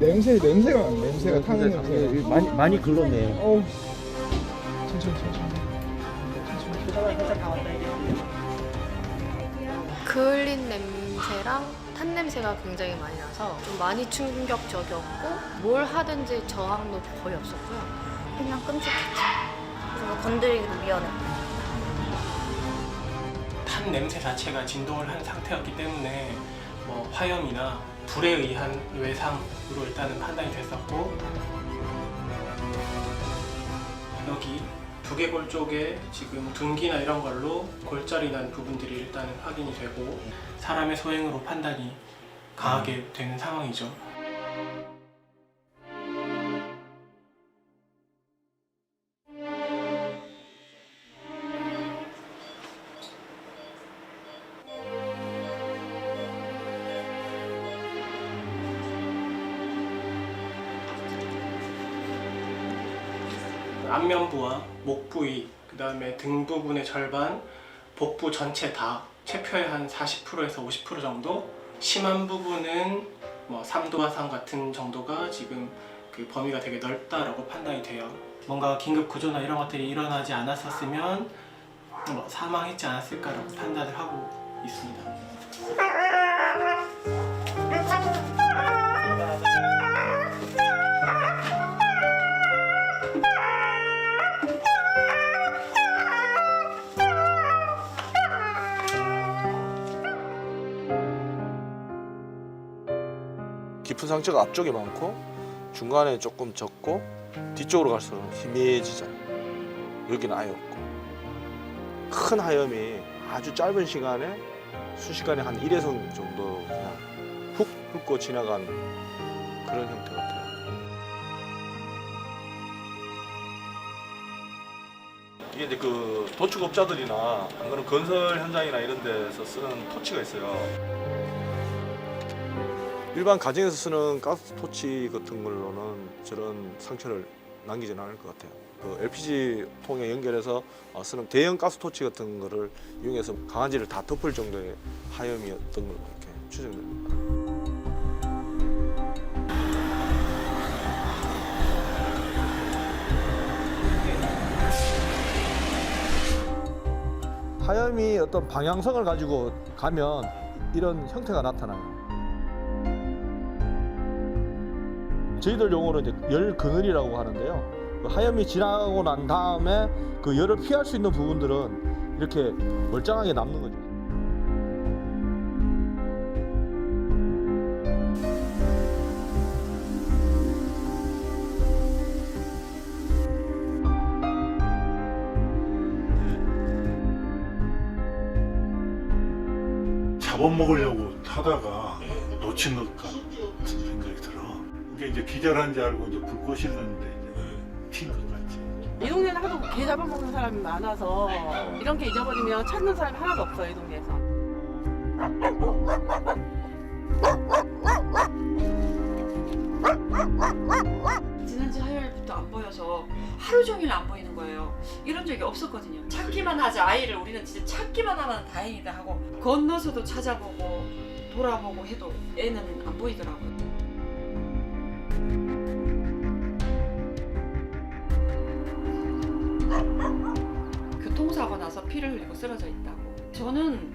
냄새가 타는 냄새가 많이 글렀네요. 어우 천천히 그을린 냄새랑 탄 냄새가 굉장히 많이 나서 좀 많이 충격적이었고 뭘 하든지 저항도 거의 없었고요. 그냥 끔찍했지. 그리고 건드리기도 위험해. 탄 냄새 자체가 진동을 한 상태였기 때문에 뭐 화염이나 불에 의한 외상으로 일단은 판단이 됐었고, 여기 두개골 쪽에 지금 둔기나 이런 걸로 골절이 난 부분들이 일단은 확인이 되고 사람의 소행으로 판단이 가하게 되는 상황이죠. 안면부와 목 부위, 그 다음에 등 부분의 절반, 복부 전체 다 체표의 한 40%에서 50% 정도, 심한 부분은 뭐 3도 화상 같은 정도가 지금 그 범위가 되게 넓다라고 판단이 돼요. 뭔가 긴급 구조나 이런 것들이 일어나지 않았었으면 뭐 사망했지 않았을까라고 판단을 하고 있습니다. 깊은 상처가 앞쪽에 많고 중간에 조금 적고 뒤쪽으로 갈수록 희미해지잖아요. 여기는 아예 없고 큰 하염이 아주 짧은 시간에 순식간에 한 1회성 정도 그냥 훅 훑고 지나간 그런 형태 같아요. 이게 이제 그 도축업자들이나 안 그런 건설 현장이나 이런 데서 쓰는 토치가 있어요. 일반 가정에서 쓰는 가스토치 같은 걸로는 저런 상처를 남기지는 않을 것 같아요. 그 LPG 통에 연결해서 쓰는 대형 가스토치 같은 거를 이용해서 강아지를 다 덮을 정도의 하염이었던 걸로 이렇게 추정됩니다. 하염이 어떤 방향성을 가지고 가면 이런 형태가 나타나요. 저희들 용어로 이제 열 그늘이라고 하는데요. 그 하염이 지나가고 난 다음에 그 열을 피할 수 있는 부분들은 이렇게 멀쩡하게 남는 거죠. 잡아먹으려고 하다가 놓친 것 같은 생각이 들어. 이게 이제 기절한 줄 알고 이제 불 끄시는데 이제 튄 것 같지. 이 동네는 하도 개 잡아먹는 사람이 많아서 이런 개 잊어버리면 찾는 사람이 하나도 없어요, 이 동네에서. 지난주 화요일부터 안 보여서 하루 종일 안 보이는 거예요. 이런 적이 없었거든요. 찾기만 하자. 아이를 우리는 진짜 찾기만 하면 다행이다 하고 건너서도 찾아보고 돌아보고 해도 애는 안 보이더라고요. 교통사고 나서 피를 흘리고 쓰러져 있다고. 저는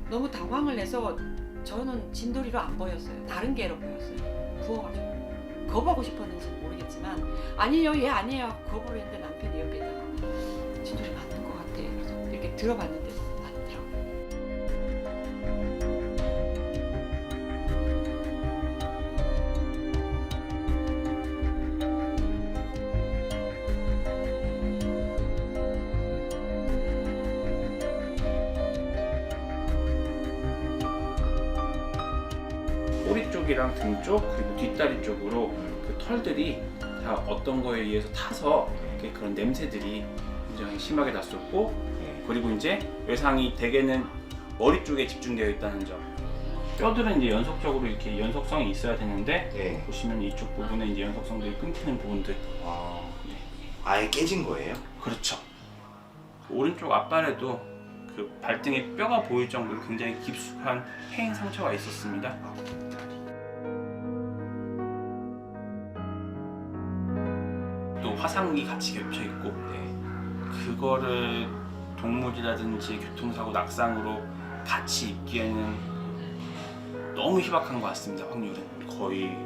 너무 당황을 해서 저는 진돌이로 안 보였어요. 다른 개로 보였어요. 부어가지고. 겁하고 싶었는지 모르겠지만 아니에요, 얘 아니에요. 겁으로 했는데 남편이 옆에다가 진돌이 맞는 것 같아. 그래서 이렇게 들어봤는데 맞더라고요. 꼬리 쪽이랑 등 쪽 그리고 뒷다리 쪽으로 그 털들이 다 어떤 거에 의해서 타서 이렇게 그런 냄새들이 굉장히 심하게 났었고, 그리고 이제 외상이 대개는 머리 쪽에 집중되어 있다는 점. 뼈들은 이제 연속적으로 이렇게 연속성이 있어야 되는데 보시면 이쪽 부분에 이제 연속성들이 끊기는 부분들. 아예 깨진 거예요? 그렇죠. 오른쪽 앞발에도 그 발등에 뼈가 보일 정도로 굉장히 깊숙한 패인 상처가 있었습니다. 화상이 같이 겹쳐 있고 그거를 동물이라든지 교통사고 낙상으로 같이 입기에는 너무 희박한 것 같습니다. 확률은 거의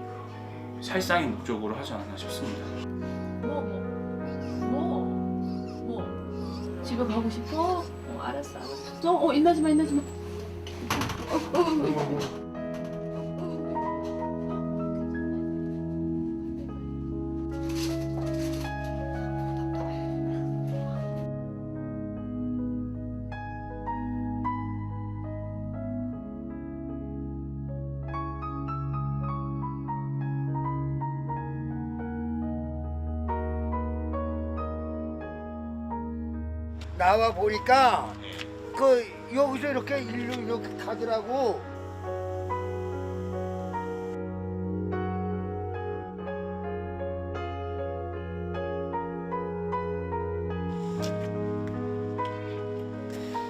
살상의 목적으로 하지 않았나 싶습니다. 집에 가고 싶어? 알았어. 인나지 마. 나와 보니까 그 여기서 이렇게 일로 이렇게 가더라고.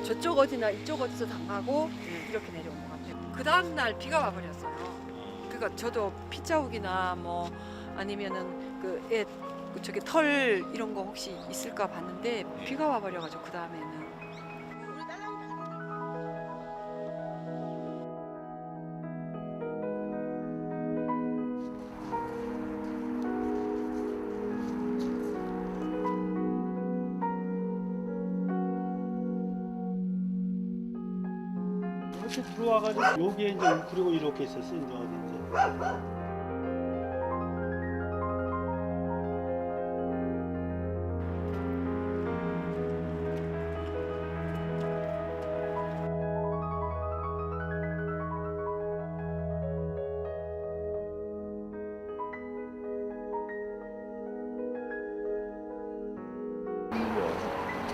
저쪽 어디나 이쪽 어디서 당하고 이렇게 내려온 것 같아요. 그 다음 날 비가 와버렸어요. 그러니까 저도 핏자국이나 뭐 아니면은 저기 털 이런 거 혹시 있을까 봤는데 비가 와버려가지고 그 다음에는. 이렇게 들어와가지고 여기에 이제 그리고 이렇게 있었어 이제 어딘지.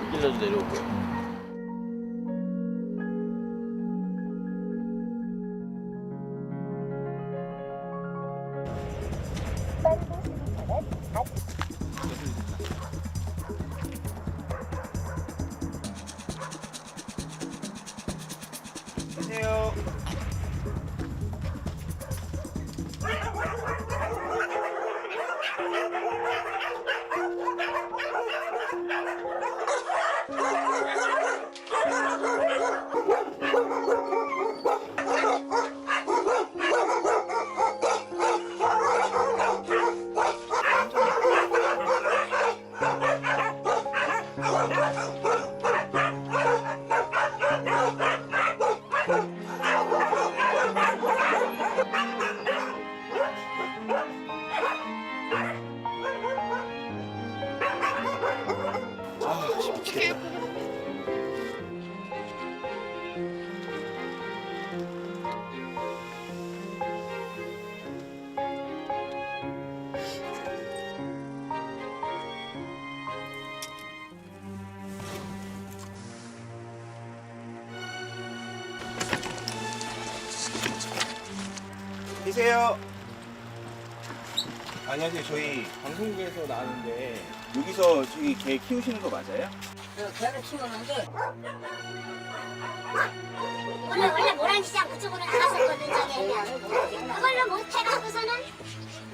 이길래도 내려오고요. 안녕하세요. 계세요. 안녕하세요. 저희 방송국에서 나왔는데 여기서 저기 개 키우시는 거 맞아요? 개를 키우는데 원래 모란시장 그쪽으로 나갔었거든 저기. 그걸로 못해갖고서는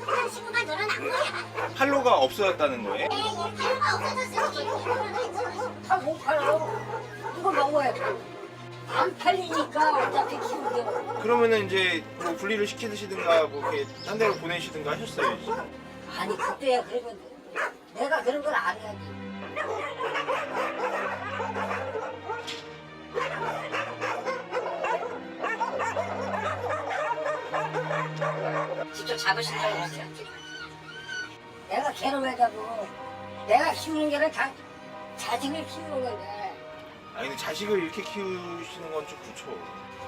그런 친구가 늘어난 거야. 팔로가 없어졌다는 거예요? 팔로가 없어졌어. 다 못 팔아요. 이거 먹어야 돼. 안 팔리니까 어차피 키우게. 그러면은 이제 뭐 분리를 시키시든가 뭐 이렇게 딴 데로 보내시든가 하셨어요. 이제. 아니 그때야 그러면 내가 그런 걸 안 해야지. 직접 잡으신 적 없어요? 내가 개를 왜 잡고 내가 키우는 개는 다 자식을 키우는 건데 아니 근데 자식을 이렇게 키우시는 건 좀 그렇죠.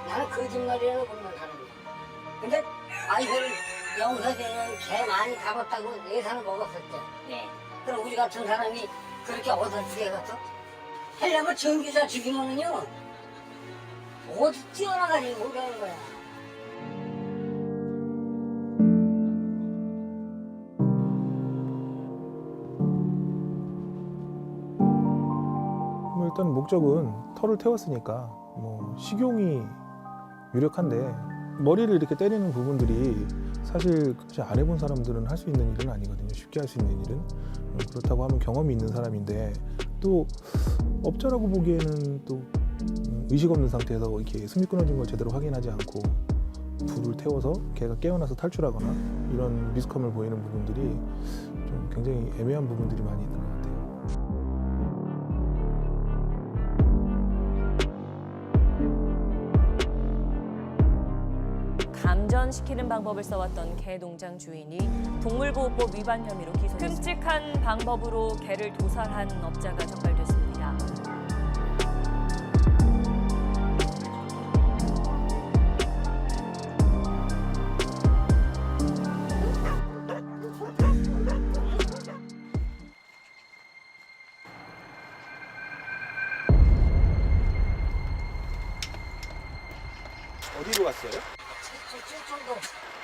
나는 거짓말이라는 것만 하는 거야. 근데 아이들 영서대는 개 많이 잡았다고 예산을 먹었었죠. 네. 그럼 우리 같은 사람이 그렇게 얻어지게 갔어? 하려면 전기사 죽이면은요 어디 뛰어나가지고 오라는 거야. 일단 목적은 털을 태웠으니까 뭐 식용이 유력한데 머리를 이렇게 때리는 부분들이 사실 안 해본 사람들은 할 수 있는 일은 아니거든요. 쉽게 할 수 있는 일은. 그렇다고 하면 경험이 있는 사람인데 또 업자라고 보기에는 또 의식 없는 상태에서 이렇게 숨이 끊어진 걸 제대로 확인하지 않고 불을 태워서 걔가 깨어나서 탈출하거나 이런 리스크함을 보이는 부분들이 좀 굉장히 애매한 부분들이 많이 있는 것 같아요. 감전시키는 방법을 써왔던 개 농장 주인이 동물보호법 위반 혐의로 기소됐습니다. 끔찍한 방법으로 개를 도살한 업자가 적발됐습니다. 어디로 갔어요?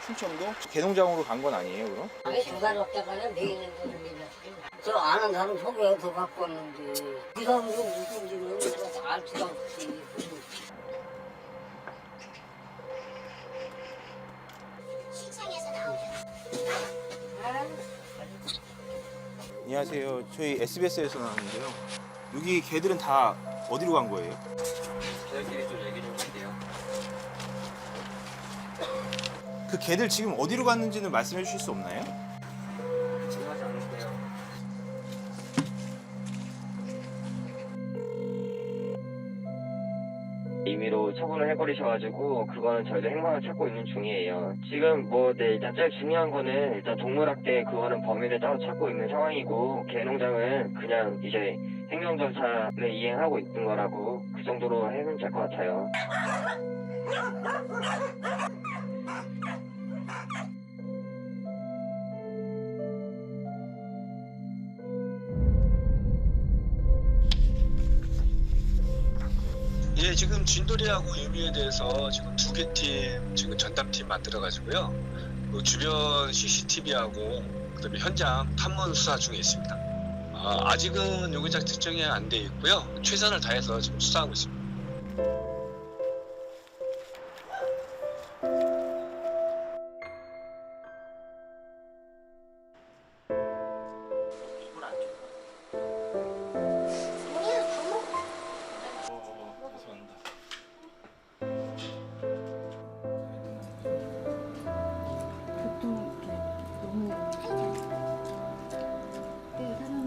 충청도? 개농장으로 간 건 아니에요, 그럼? 아니, 두 달 없다가는 내일은 저 아는 사람 소개해서 갖고 왔는데 이 사람도 누군지는 내가 알지도 않지. 안녕하세요. 저희 SBS에서 나왔는데요. 여기 개들은 다 어디로 간 거예요? 저희끼리 좀 얘기 좀 할게요. 그 개들 지금 어디로 갔는지는 말씀해 주실 수 없나요? 지금 하지 않을게요. 임의로 처분을 해버리셔가지고 그거는 저희도 행방을 찾고 있는 중이에요. 지금 일단 제일 중요한 거는 일단 동물학대 그거는 범인을 따로 찾고 있는 상황이고 개농장은 그냥 이제 행정 절차를 이행하고 있는 거라고 그 정도로 해면 될 것 같아요. 예, 지금 진돌이하고 유미에 대해서 지금 2개 지금 전담팀 만들어가지고요. 그 주변 CCTV하고 그다음에 현장 탐문 수사 중에 있습니다. 아직은 용의자 특정이 안 돼 있고요. 최선을 다해서 지금 수사하고 있습니다.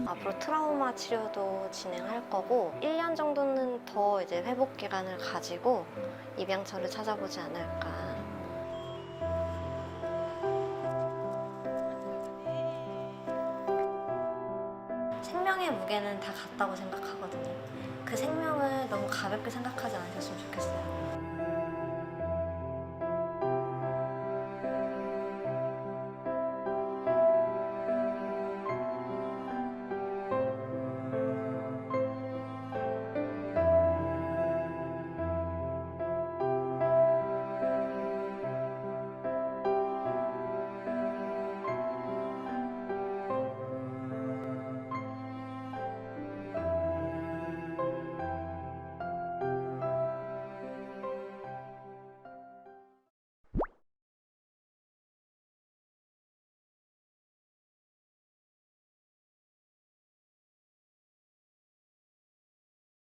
앞으로 트라우마 치료도 진행할 거고 1년 정도는 더 이제 회복 기간을 가지고 입양처를 찾아보지 않을까. 생명의 무게는 다 같다고 생각하거든요. 그 생명을 너무 가볍게 생각하지 않으셨으면 좋겠어요.